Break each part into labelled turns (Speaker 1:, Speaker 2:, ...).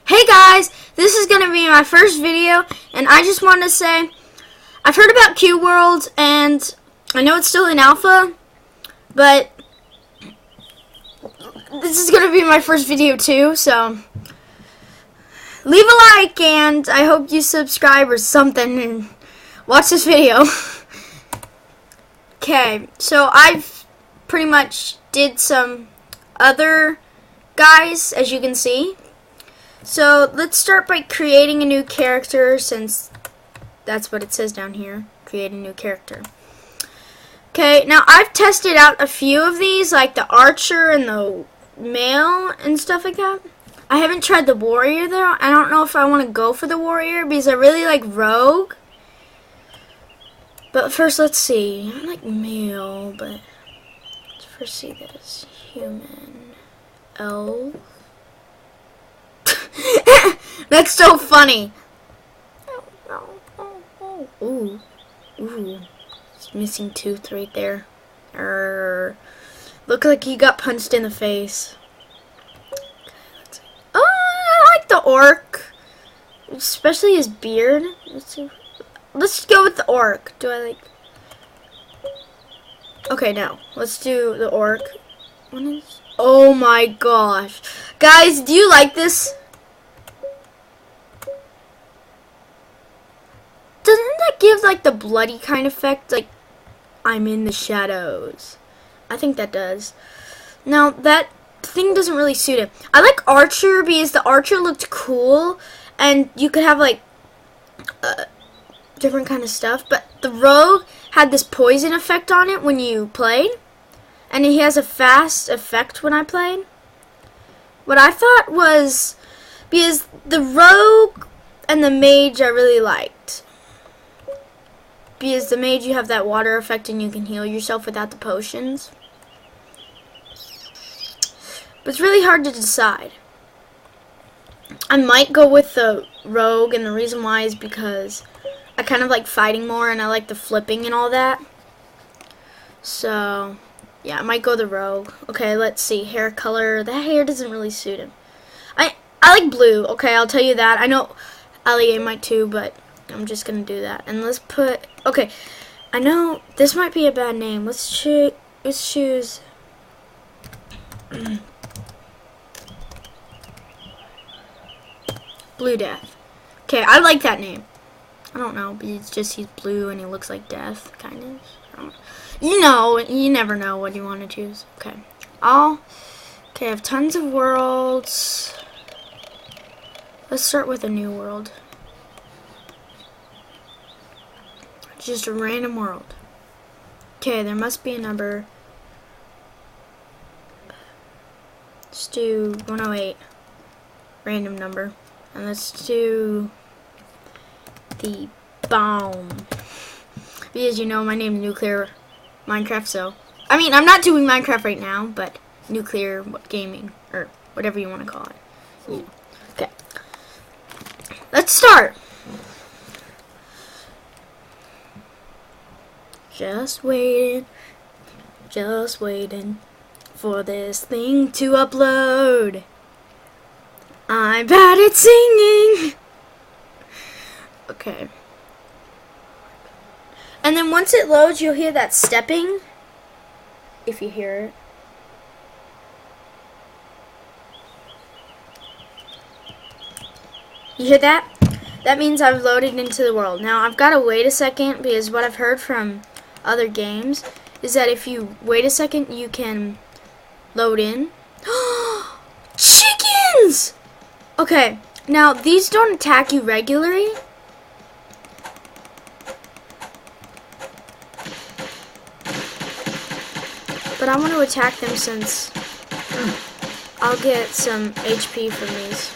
Speaker 1: Hey guys, this is going to be my first video, and I just want to say, I've heard about cubeworld, and I know it's still in alpha, but this is going to be my first video too, so leave a like, and I hope you subscribe or something, and watch this video. Okay, so I've pretty much did some other guys, as you can see. So let's start by creating a new character, since that's what it says down here, create a new character. Okay, now I've tested out a few of these, like the archer and the male and stuff like that. I haven't tried the warrior though. I don't know if I want to go for the warrior because I really like rogue. But first, let's see. I like male, but let's first see this. Human. Elf. That's so funny. Ooh. Ooh. It's missing tooth right there. Look like he got punched in the face. Okay, let's see. Oh, I like the orc. Especially his beard. Let's see. Let's go with the orc. Do I like... Okay, now. Let's do the orc. Oh my gosh. Guys, do you like this? Doesn't that give like the bloody kind of effect? Like, I'm in the shadows. I think that does. Now, that thing doesn't really suit him. I like archer because the archer looked cool. And you could have like different kind of stuff. But the rogue had this poison effect on it when you played. And he has a fast effect when I played. What I thought was, because the rogue and the mage I really liked. Because the mage, you have that water effect and you can heal yourself without the potions. But it's really hard to decide. I might go with the rogue, and the reason why is because I kind of like fighting more and I like the flipping and all that. So, yeah, I might go the rogue. Okay, let's see. Hair color. That hair doesn't really suit him. I like blue. Okay, I'll tell you that. I know Allie might too, but I'm just going to do that. And let's put... Okay, I know this might be a bad name. Let's choose... Blue Death. Okay, I like that name. I don't know, but it's just he's blue and he looks like death, kind of. I don't know. You know, you never know what you want to choose. Okay. Okay, I have tons of worlds. Let's start with a new world. Just a random world. Okay, there must be a number. Let's do 108. Random number. And let's do the bomb. Because you know my name is Nuclear Minecraft, so I mean I'm not doing Minecraft right now, but nuclear gaming or whatever you want to call it. Yeah. Okay. Let's start. Just waiting for this thing to upload. I'm bad at singing. Okay. And then once it loads, you'll hear that stepping. If you hear it. You hear that? That means I've loaded into the world. Now, I've got to wait a second because what I've heard from other games is that if you wait a second, you can load in. Chickens! Okay, now these don't attack you regularly. But I want to attack them since I'll get some HP from these.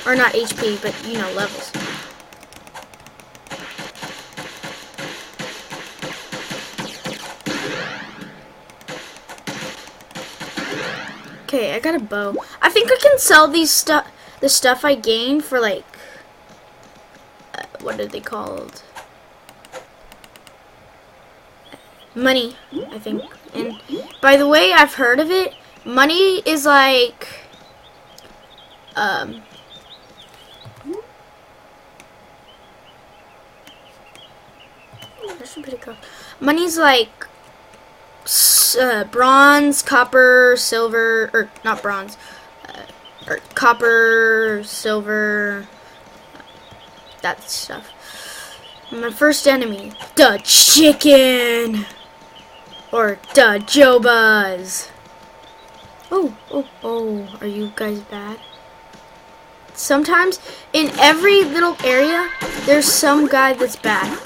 Speaker 1: Or not HP, but you know, levels. Okay, I got a bow. I think I can sell these the stuff I gained for like what are they called? Money, I think. And by the way, I've heard of it. Money is like stupid it costs? Money's like bronze, copper, silver, or not bronze, or copper, silver, that stuff. My first enemy, the chicken, or the Jobas. Oh, are you guys bad? Sometimes in every little area, there's some guy that's bad.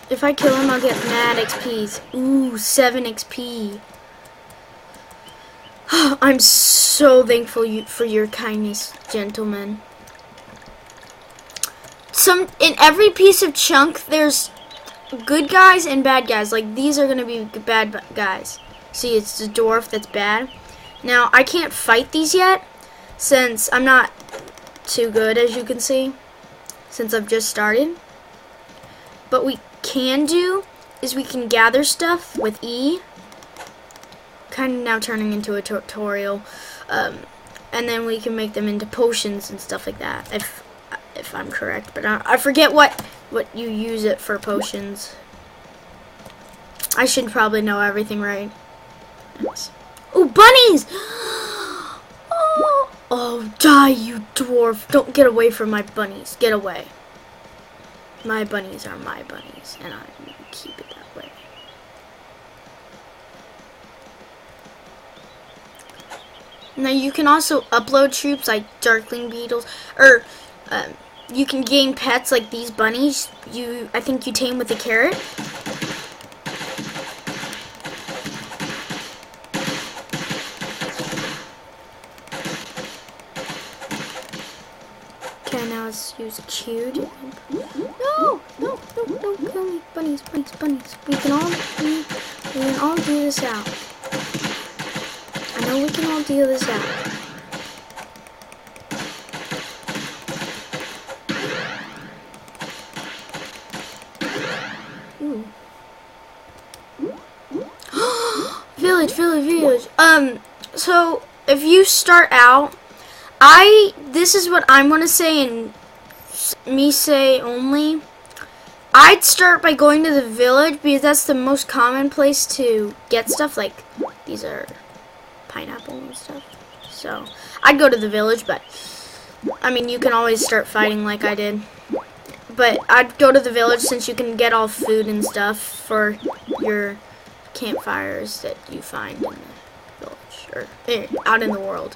Speaker 1: If I kill him, I'll get mad XPs. Ooh, 7 XP. I'm so thankful for your kindness, gentlemen. In every piece of chunk, there's good guys and bad guys. Like, these are going to be bad guys. See, it's the dwarf that's bad. Now, I can't fight these yet, since I'm not too good, as you can see, since I've just started. But we can do is we can gather stuff with E. Kind of now turning into a tutorial. And then we can make them into potions and stuff like that, if I'm correct. But I forget what you use it for potions. I should probably know everything right. Oh, bunnies! Oh, die, you dwarf. Don't get away from my bunnies. Get away. My bunnies are my bunnies, and I'm going to keep it that way. Now, you can also upload troops like darkling beetles, or you can gain pets like these bunnies. I think you tame with a carrot. Okay, now let's use Q to... No, don't kill me. Bunnies. We can all do this out. I know we can all deal this out. Ooh. Village. So if you start out, this is what I'm gonna say, and me say only. I'd start by going to the village because that's the most common place to get stuff. Like these are pineapple and stuff. So I'd go to the village, but I mean you can always start fighting like I did. But I'd go to the village since you can get all food and stuff for your campfires that you find in the village or out in the world.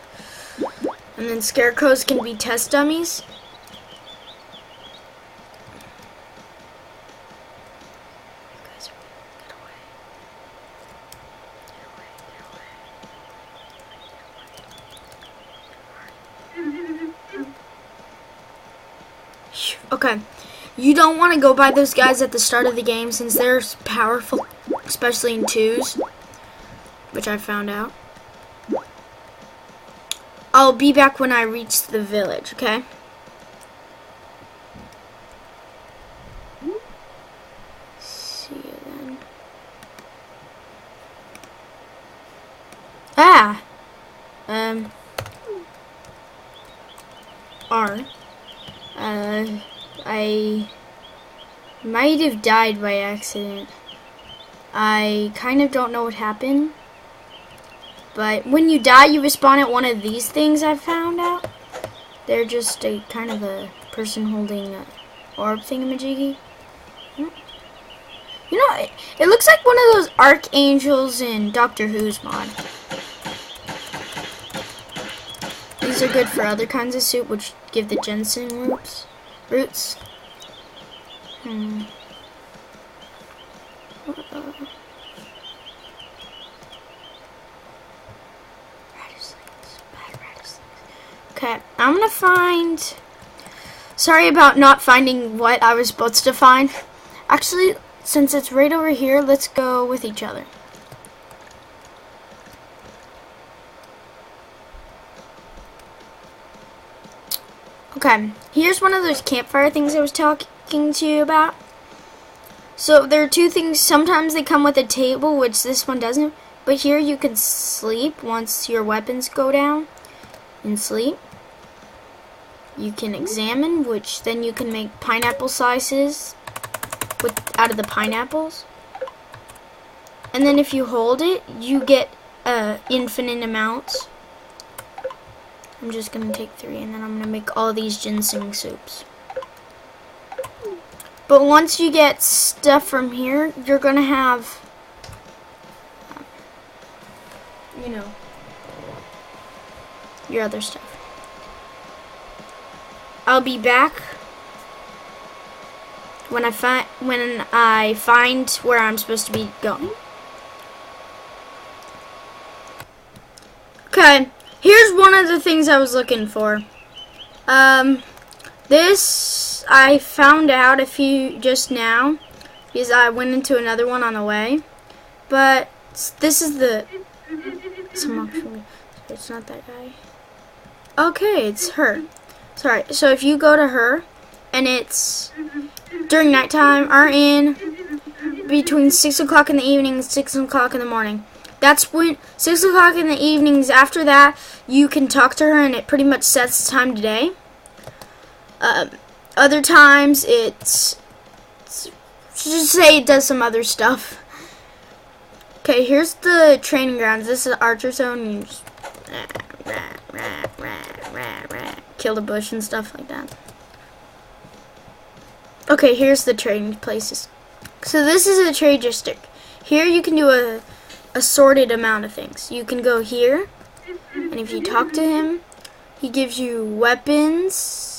Speaker 1: And then scarecrows can be test dummies. Okay, you don't want to go by those guys at the start of the game since they're powerful, especially in 2s, which I found out. I'll be back when I reach the village, okay? See you then. I might have died by accident. I kind of don't know what happened. But when you die, you respawn at one of these things I found out. They're just a kind of a person holding an orb thingamajiggy. You know, it looks like one of those archangels in Doctor Who's mod. These are good for other kinds of soup, which give the ginseng roots. Okay, I'm gonna find... Sorry about not finding what I was supposed to find. Actually, since it's right over here, let's go with each other. Okay, here's one of those campfire things I was talking to you about. So there are two things. Sometimes they come with a table, which this one doesn't. But here you can sleep once your weapons go down and sleep. you can examine, which then you can make pineapple slices out of the pineapples. And then if you hold it, you get infinite amounts. I'm just going to take 3, and then I'm going to make all these ginseng soups. But once you get stuff from here, you're going to have, you know, your other stuff. I'll be back when I find where I'm supposed to be going. Okay, here's one of the things I was looking for. This I found out just now because I went into another one on the way. But this is it's not that guy. Okay, it's her. Sorry. So if you go to her, and it's during nighttime, or in between 6 o'clock in the evening and 6 o'clock in the morning. That's when 6 o'clock in the evenings. After that, you can talk to her, and it pretty much sets the time today. Other times, it's just say it does some other stuff. Okay, here's the training grounds. This is Archer Zone. You just kill the bush and stuff like that. Okay, here's the trading places. So this is a trade district. Here you can do a assorted amount of things. You can go here, and if you talk to him, he gives you weapons.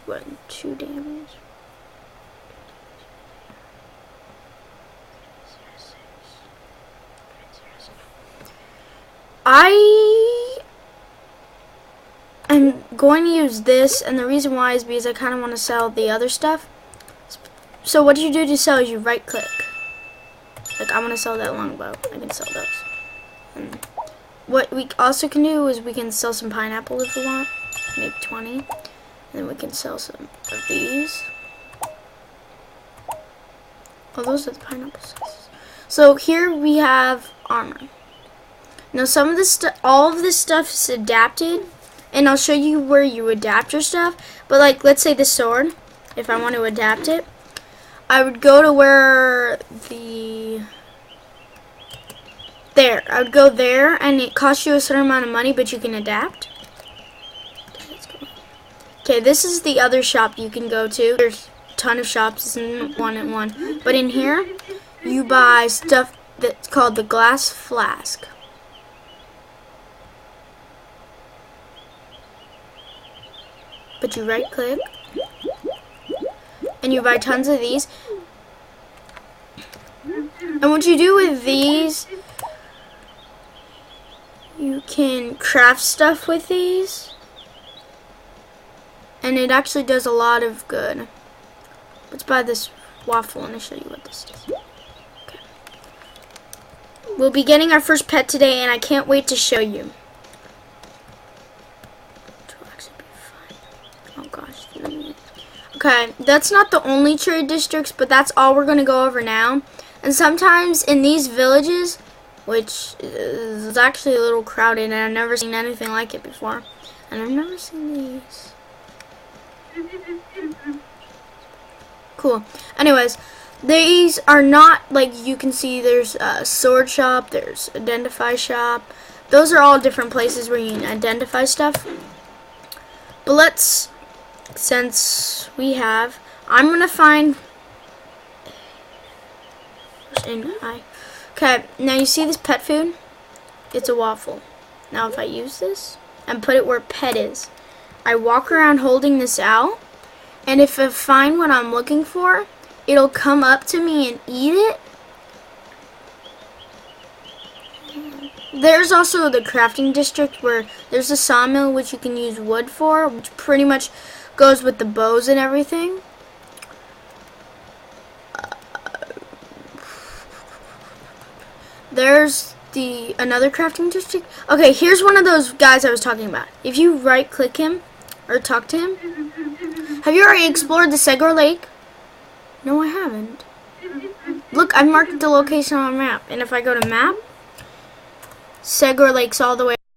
Speaker 1: 1, 2 damage. I am going to use this, and the reason why is because I kind of want to sell the other stuff. So what you do to sell is you right click. Like, I want to sell that longbow. I can sell those. And what we also can do is we can sell some pineapple if we want. Make 20. And then we can sell some of these. Oh, those are the pineapple slices. So here we have armor. Now some of this all of this stuff is adapted, and I'll show you where you adapt your stuff. But like, let's say the sword, if I want to adapt it, I would go to where I would go there, and it costs you a certain amount of money, but you can adapt. Okay, this is the other shop you can go to. There's a ton of shops, it's in one. But in here, you buy stuff that's called the glass flask. But you right click, and you buy tons of these. And what you do with these, you can craft stuff with these, and it actually does a lot of good. Let's buy this waffle and I'll show you what this is. Okay. We'll be getting our first pet today, and I can't wait to show you. Oh gosh. Okay, that's not the only trade districts, but that's all we're going to go over now. And sometimes in these villages, which is actually a little crowded, and I've never seen anything like it before. And I've never seen these. Cool. Anyways, these are not, like, you can see there's a sword shop, there's identify shop. Those are all different places where you can identify stuff. But let's, since we have, I'm going to find, okay, now you see this pet food? It's a waffle. Now if I use this and put it where pet is, I walk around holding this out, and if I find what I'm looking for, it'll come up to me and eat it. There's also the crafting district where there's a sawmill which you can use wood for, which pretty much goes with the bows and everything. There's another crafting district. Okay, here's one of those guys I was talking about. If you right click him or talk to him, have you already explored the Segor Lake? No, I haven't. Look, I marked the location on a map, and if I go to map, Segor Lake's all the way